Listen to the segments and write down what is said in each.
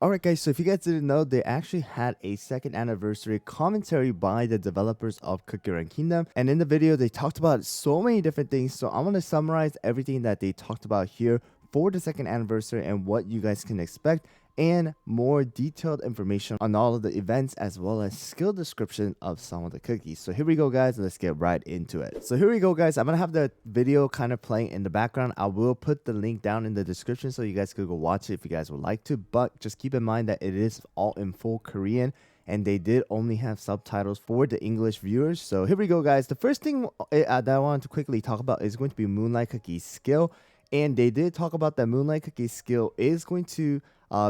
Alright guys, so if you guys didn't know, they actually had a second anniversary commentary by the developers of Cookie Run Kingdom. And in the video, they talked about so many different things. So I'm going to summarize everything that they talked about here for the second anniversary and what you guys can expect, and more detailed information on all of the events as well as skill description of some of the cookies. So here we go guys, let's get right into it. So here we go guys, I'm gonna have the video kind of playing in the background. I will put the link down in the description so you guys could go watch it if you guys would like to, but just keep in mind that it is all in full Korean and they did only have subtitles for the English viewers. So here we go guys. The first thing that I wanted to quickly talk about is going to be Moonlight Cookie's skill. And they did talk about that Moonlight Cookie's skill is going to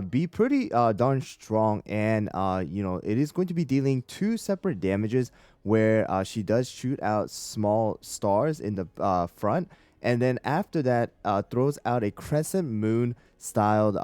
be pretty darn strong, and it is going to be dealing two separate damages where she does shoot out small stars in the front, and then after that throws out a crescent moon styled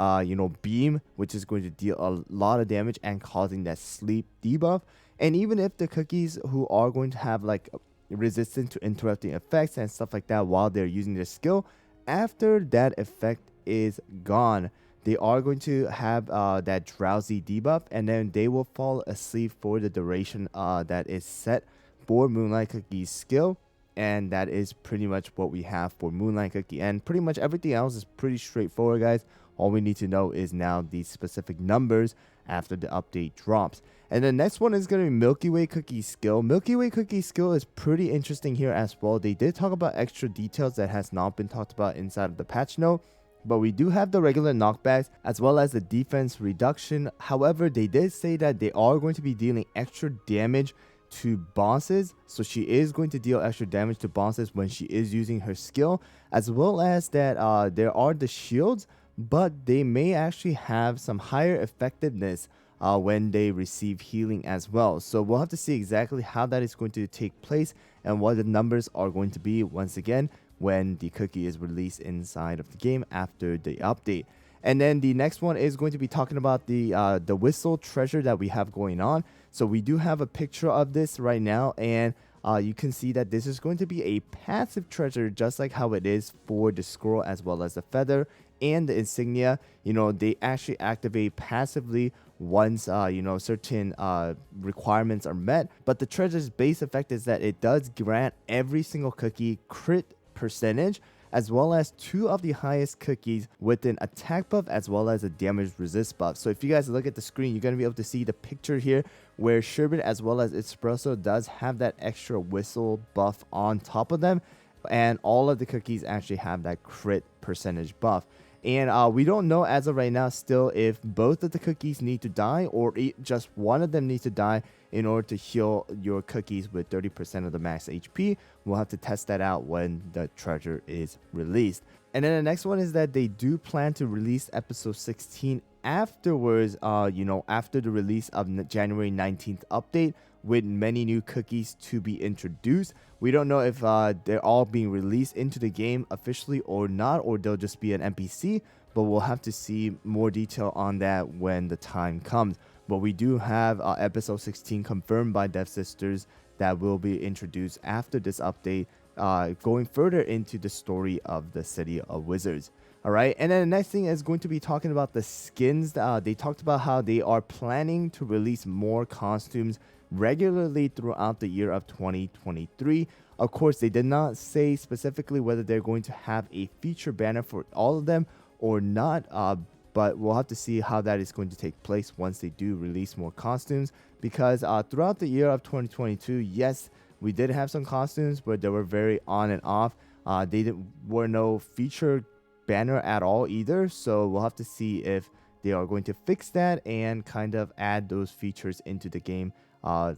beam, which is going to deal a lot of damage and causing that sleep debuff. And even if the cookies who are going to have like resistance to interrupting effects and stuff like that while they're using their skill, after that effect is gone, they are going to have that drowsy debuff, and then they will fall asleep for the duration that is set for Moonlight Cookie's skill. And that is pretty much what we have for Moonlight Cookie, and pretty much everything else is pretty straightforward guys. All we need to know is now these specific numbers after the update drops. And the next one is going to be Milky Way Cookie's skill. Milky Way Cookie's skill is pretty interesting here as well. They did talk about extra details that has not been talked about inside of the patch note, but we do have the regular knockbacks as well as the defense reduction. However, they did say that they are going to be dealing extra damage to bosses, so she is going to deal extra damage to bosses when she is using her skill, as well as that there are the shields, but they may actually have some higher effectiveness when they receive healing as well. So we'll have to see exactly how that is going to take place and what the numbers are going to be once again when the cookie is released inside of the game after the update. And then the next one is going to be talking about the whistle treasure that we have going on. So we do have a picture of this right now, and you can see that this is going to be a passive treasure, just like how it is for the scroll as well as the feather and the insignia. They actually activate passively once certain requirements are met. But the treasure's base effect is that it does grant every single cookie crit percentage, as well as two of the highest cookies with an attack buff as well as a damage resist buff. So if you guys look at the screen, you're going to be able to see the picture here where Sherbet as well as Espresso does have that extra whistle buff on top of them, and all of the cookies actually have that crit percentage buff. And we don't know as of right now still if both of the cookies need to die or just one of them needs to die in order to heal your cookies with 30% of the max HP. We'll have to test that out when the treasure is released. And then the next one is that they do plan to release episode 16 afterwards, after the release of January 19th update, with many new cookies to be introduced. We don't know if they're all being released into the game officially or not, or they'll just be an NPC, but we'll have to see more detail on that when the time comes. But we do have episode 16 confirmed by Devsisters that will be introduced after this update, going further into the story of the City of Wizards. Alright, and then the next thing is going to be talking about the skins. They talked about how they are planning to release more costumes regularly throughout the year of 2023. Of course, they did not say specifically whether they're going to have a feature banner for all of them or not, but we'll have to see how that is going to take place once they do release more costumes, because throughout the year of 2022, yes, we did have some costumes, but they were very on and off. Were no feature banner at all either, so we'll have to see if they are going to fix that and kind of add those features into the game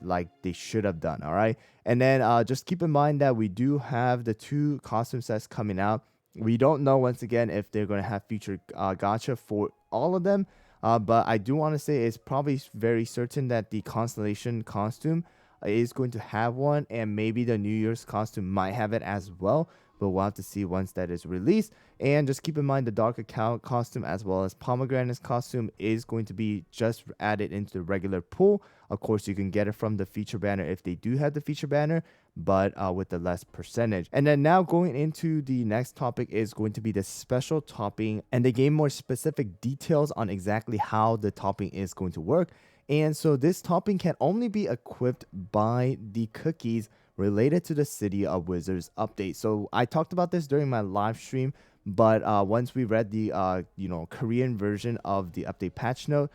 like they should have done. All right, and then just keep in mind that we do have the two costume sets coming out. We don't know once again if they're going to have featured gacha for all of them, but I do want to say it's probably very certain that the Constellation costume is going to have one, and maybe the New Year's costume might have it as well. but we'll have to see once that is released. And just keep in mind the dark account costume as well as pomegranate's costume is going to be just added into the regular pool. Of course, you can get it from the feature banner if they do have the feature banner, but with the less percentage. And then now going into the next topic is going to be the special topping, and they gave more specific details on exactly how the topping is going to work. And so this topping can only be equipped by the cookies related to the City of Wizards update. So I talked about this during my live stream, but once we read the Korean version of the update patch note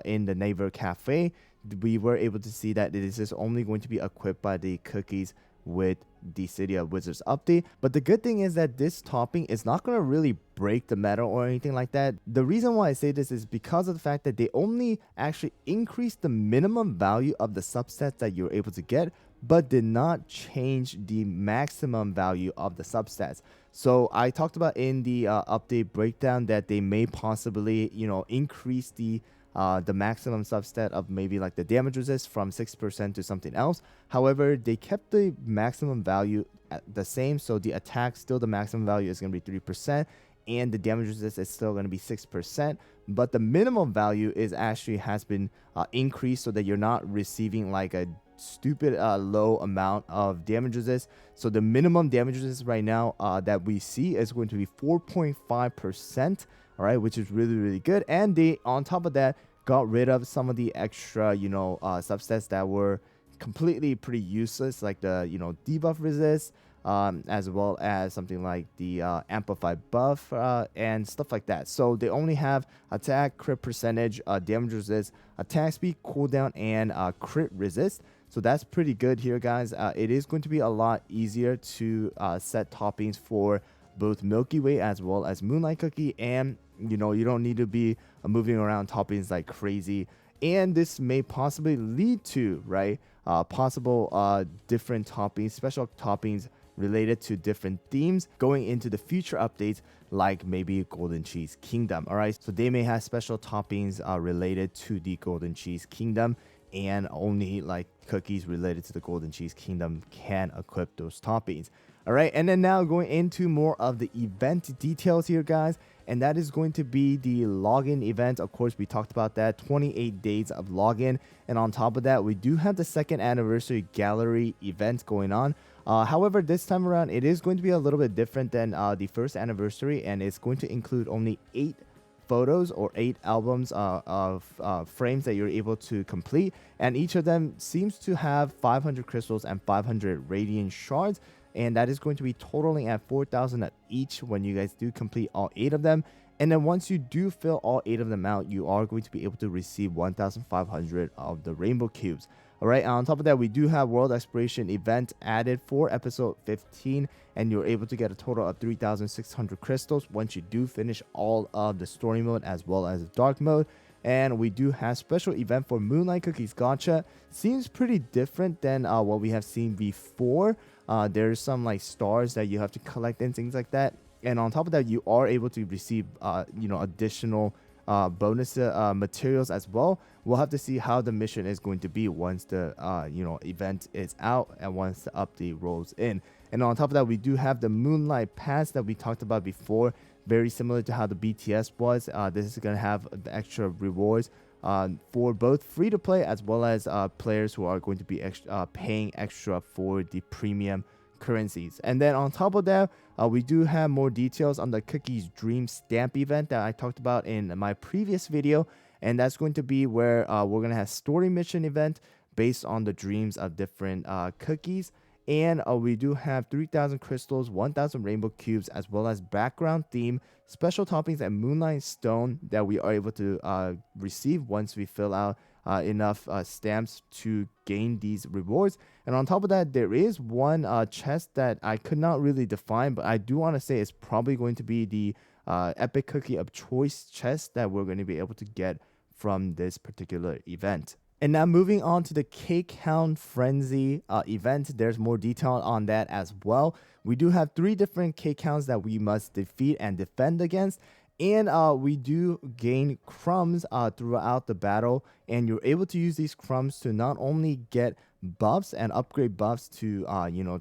in the Naver Cafe, we were able to see that this is only going to be equipped by the cookies with the City of Wizards update. But the good thing is that this topping is not going to really break the meta or anything like that. The reason why I say this is because of the fact that they only actually increased the minimum value of the substats that you're able to get, but did not change the maximum value of the substats. So I talked about in the update breakdown that they may possibly, increase the maximum substat of maybe like the damage resist from 6% to something else. However, they kept the maximum value at the same, so the attack still, the maximum value is going to be 3%, and the damage resist is still going to be 6%, but the minimum value is actually has been increased so that you're not receiving like a stupid low amount of damage resist. So the minimum damage resist right now that we see is going to be 4.5%. All right, which is really good. And they, on top of that, got rid of some of the extra, substats that were completely pretty useless, like the, debuff resist, as well as something like the amplified buff and stuff like that. So they only have attack, crit percentage, damage resist, attack speed, cooldown, and crit resist. So that's pretty good here, guys. It is going to be a lot easier to set toppings for both Milky Way as well as Moonlight Cookie, and you don't need to be moving around toppings like crazy. And this may possibly lead to possible different toppings, special toppings related to different themes going into the future updates, like maybe Golden Cheese Kingdom. All right, so they may have special toppings related to the Golden Cheese Kingdom, and only like cookies related to the Golden Cheese Kingdom can equip those toppings. All right, and then now going into more of the event details here, guys, and that is going to be the login event. Of course, we talked about that, 28 days of login, and on top of that, we do have the second anniversary gallery event going on. However, this time around, it is going to be a little bit different than the first anniversary, and it's going to include only 8 photos or 8 albums of frames that you're able to complete, and each of them seems to have 500 crystals and 500 radiant shards, and that is going to be totaling at 4,000 at each when you guys do complete all 8 of them. And then once you do fill all 8 of them out, you are going to be able to receive 1,500 of the rainbow cubes. All right, on top of that, we do have World Exploration event added for episode 15, and you're able to get a total of 3,600 crystals once you do finish all of the story mode as well as the dark mode. And we do have special event for Moonlight Cookies Gacha. Seems pretty different than what we have seen before. There's some like stars that you have to collect and things like that. And on top of that, you are able to receive additional bonus materials as well. We'll have to see how the mission is going to be once the event is out and once the update rolls in. And on top of that, we do have the Moonlight Pass that we talked about before, very similar to how the BTS was. This is going to have the extra rewards for both free to play as well as players who are going to be paying extra for the premium currencies. And then on top of that, we do have more details on the Cookies Dream Stamp event that I talked about in my previous video, and that's going to be where we're going to have story mission event based on the dreams of different cookies. And we do have 3,000 crystals, 1,000 rainbow cubes, as well as background theme, special toppings, and Moonlight Stone that we are able to receive once we fill out enough stamps to gain these rewards. And on top of that, there is one chest that I could not really define, but I do want to say it's probably going to be the Epic Cookie of Choice chest that we're going to be able to get from this particular event. And now moving on to the Cake Hound Frenzy event, there's more detail on that as well. We do have 3 different Cake Hounds that we must defeat and defend against. And we do gain crumbs throughout the battle, and you're able to use these crumbs to not only get buffs and upgrade buffs to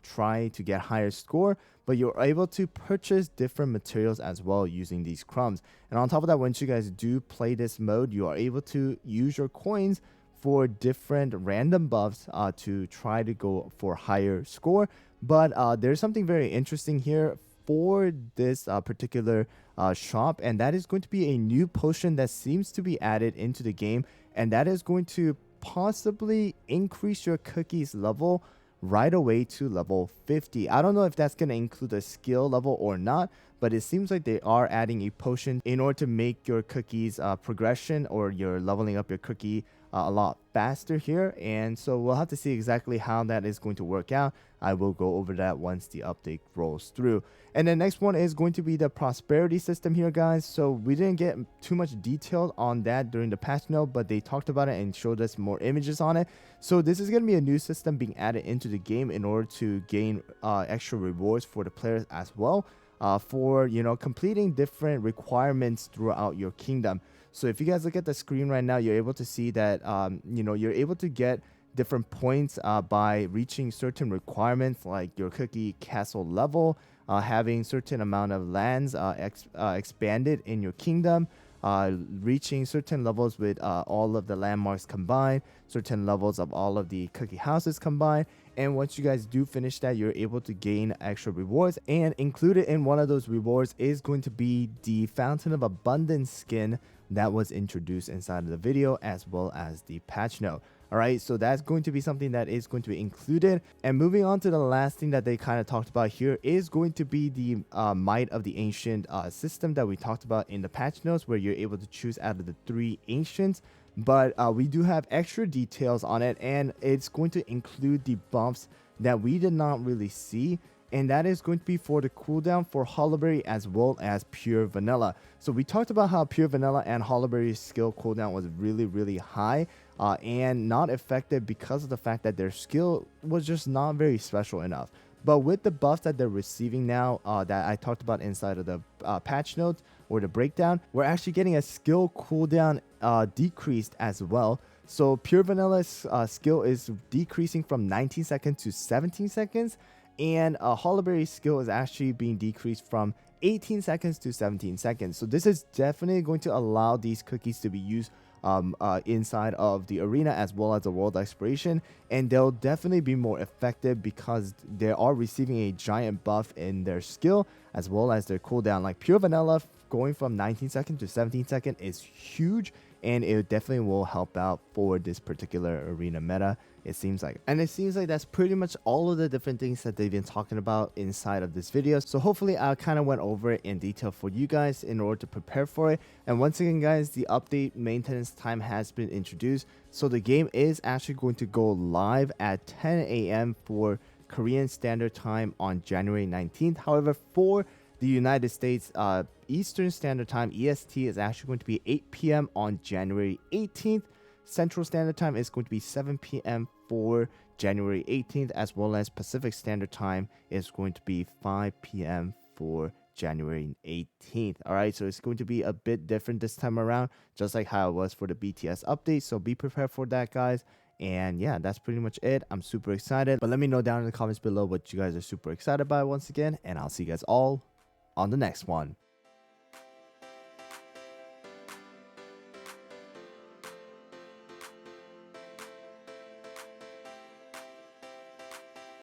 try to get higher score, but you're able to purchase different materials as well using these crumbs. And on top of that, once you guys do play this mode, you are able to use your coins for different random buffs to try to go for higher score. But there's something very interesting here for this particular shop, and that is going to be a new potion that seems to be added into the game, and that is going to possibly increase your cookies level right away to level 50. I don't know if that's going to include a skill level or not, but it seems like they are adding a potion in order to make your cookies progression, or you're leveling up your cookie a lot faster here. And so we'll have to see exactly how that is going to work out. I will go over that once the update rolls through. And the next one is going to be the prosperity system here, guys. So we didn't get too much detail on that during the patch note, but they talked about it and showed us more images on it. So this is going to be a new system being added into the game in order to gain extra rewards for the players as well, for completing different requirements throughout your kingdom. So if you guys look at the screen right now, you're able to see that you're able to get different points by reaching certain requirements, like your cookie castle level, having certain amount of lands expanded in your kingdom, reaching certain levels with all of the landmarks combined, certain levels of all of the cookie houses combined. And once you guys do finish that, you're able to gain extra rewards, and included in one of those rewards is going to be the Fountain of Abundance skin that was introduced inside of the video, as well as the patch note. All right, so that's going to be something that is going to be included. And moving on to the last thing that they kind of talked about here is going to be the Might of the Ancient system that we talked about in the patch notes, where you're able to choose out of the 3 ancients. But we do have extra details on it, and it's going to include the buffs that we did not really see, and that is going to be for the cooldown for Hollyberry as well as Pure Vanilla. So we talked about how Pure Vanilla and Hollyberry's skill cooldown was really high and not effective because of the fact that their skill was just not very special enough. But with the buffs that they're receiving now, that I talked about inside of the patch notes or the breakdown, we're actually getting a skill cooldown decreased as well. So Pure Vanilla's skill is decreasing from 19 seconds to 17 seconds. And Hollyberry's skill is actually being decreased from 18 seconds to 17 seconds. So this is definitely going to allow these cookies to be used inside of the arena as well as the world exploration, and they'll definitely be more effective because they are receiving a giant buff in their skill as well as their cooldown. Like Pure Vanilla going from 19 seconds to 17 seconds is huge, and it definitely will help out for this particular arena meta, it seems like. And it seems like that's pretty much all of the different things that they've been talking about inside of this video. So hopefully I kind of went over it in detail for you guys in order to prepare for it. And once again, guys, the update maintenance time has been introduced. So the game is actually going to go live at 10 a.m. for Korean Standard Time on January 19th. However, for the United States Eastern Standard Time, EST, is actually going to be 8 p.m. on January 18th. Central Standard Time is going to be 7 p.m. for January 18th, as well as Pacific Standard Time is going to be 5 p.m. for January 18th. All right, so it's going to be a bit different this time around, just like how it was for the BTS update. So be prepared for that, guys. And yeah, that's pretty much it. I'm super excited, but let me know down in the comments below what you guys are super excited about once again, and I'll see you guys all on the next one.